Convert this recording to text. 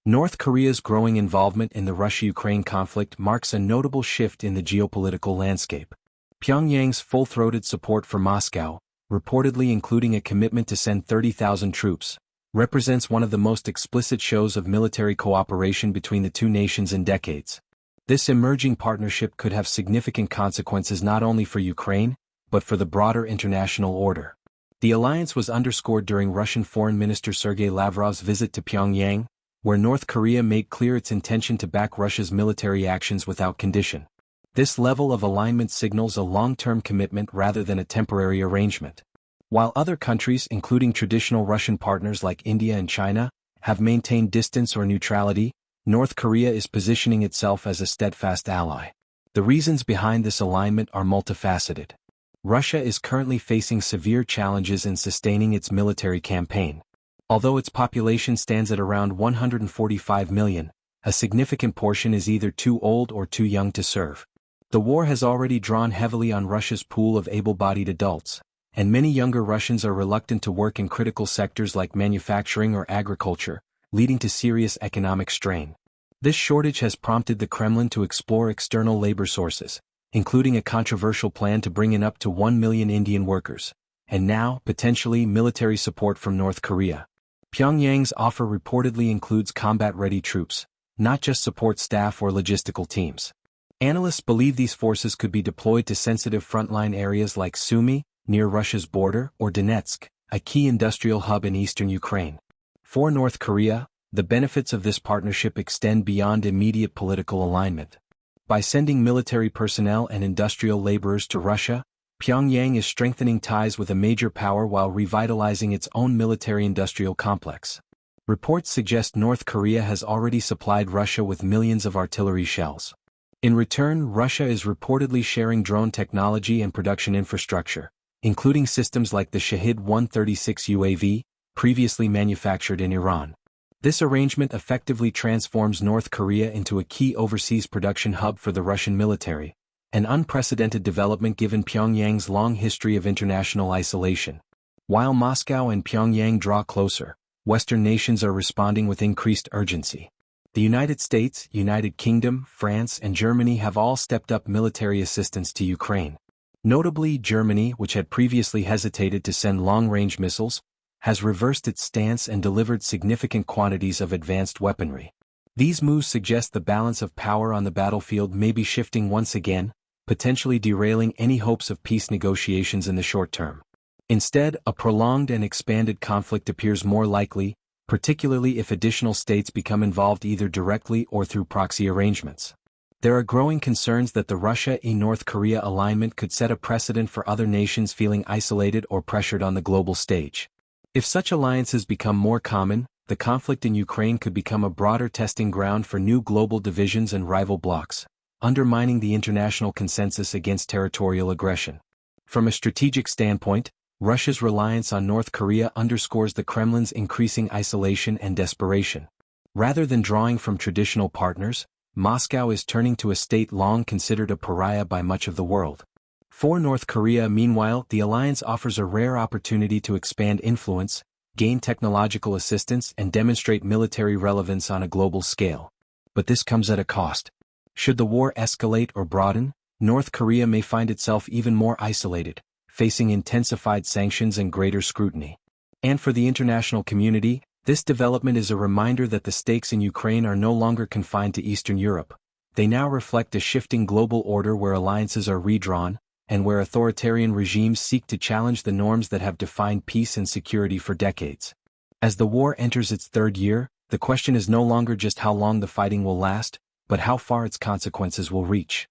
North Korea's growing involvement in the Russia-Ukraine conflict marks a notable shift in the geopolitical landscape. Pyongyang's full-throated support for Moscow, reportedly including a commitment to send 30,000 troops, represents one of the most explicit shows of military cooperation between the two nations in decades. This emerging partnership could have significant consequences not only for Ukraine, but for the broader international order. The alliance was underscored during Russian Foreign Minister Sergei Lavrov's visit to Pyongyang, where North Korea made clear its intention to back Russia's military actions without condition. This level of alignment signals a long-term commitment rather than a temporary arrangement. While other countries, including traditional Russian partners like India and China, have maintained distance or neutrality, North Korea is positioning itself as a steadfast ally. The reasons behind this alignment are multifaceted. Russia is currently facing severe challenges in sustaining its military campaign. Although its population stands at around 145 million, a significant portion is either too old or too young to serve. The war has already drawn heavily on Russia's pool of able-bodied adults, and many younger Russians are reluctant to work in critical sectors like manufacturing or agriculture, leading to serious economic strain. This shortage has prompted the Kremlin to explore external labor sources, including a controversial plan to bring in up to 1 million Indian workers, and now, potentially, military support from North Korea. Pyongyang's offer reportedly includes combat-ready troops, not just support staff or logistical teams. Analysts believe these forces could be deployed to sensitive frontline areas like Sumy, near Russia's border, or Donetsk, a key industrial hub in eastern Ukraine. For North Korea, the benefits of this partnership extend beyond immediate political alignment. By sending military personnel and industrial laborers to Russia, Pyongyang is strengthening ties with a major power while revitalizing its own military-industrial complex. Reports suggest North Korea has already supplied Russia with millions of artillery shells. In return, Russia is reportedly sharing drone technology and production infrastructure, including systems like the Shahid-136 UAV, previously manufactured in Iran. This arrangement effectively transforms North Korea into a key overseas production hub for the Russian military, an unprecedented development given Pyongyang's long history of international isolation. While Moscow and Pyongyang draw closer, Western nations are responding with increased urgency. The United States, United Kingdom, France, and Germany have all stepped up military assistance to Ukraine. Notably, Germany, which had previously hesitated to send long-range missiles, has reversed its stance and delivered significant quantities of advanced weaponry. These moves suggest the balance of power on the battlefield may be shifting once again, potentially derailing any hopes of peace negotiations in the short term. Instead, a prolonged and expanded conflict appears more likely, particularly if additional states become involved either directly or through proxy arrangements. There are growing concerns that the Russia-North Korea alignment could set a precedent for other nations feeling isolated or pressured on the global stage. If such alliances become more common, the conflict in Ukraine could become a broader testing ground for new global divisions and rival blocs, undermining the international consensus against territorial aggression. From a strategic standpoint, Russia's reliance on North Korea underscores the Kremlin's increasing isolation and desperation. Rather than drawing from traditional partners, Moscow is turning to a state long considered a pariah by much of the world. For North Korea, meanwhile, the alliance offers a rare opportunity to expand influence, gain technological assistance, and demonstrate military relevance on a global scale. But this comes at a cost. Should the war escalate or broaden, North Korea may find itself even more isolated, facing intensified sanctions and greater scrutiny. And for the international community, this development is a reminder that the stakes in Ukraine are no longer confined to Eastern Europe. They now reflect a shifting global order where alliances are redrawn, and where authoritarian regimes seek to challenge the norms that have defined peace and security for decades. As the war enters its third year, the question is no longer just how long the fighting will last, but how far its consequences will reach.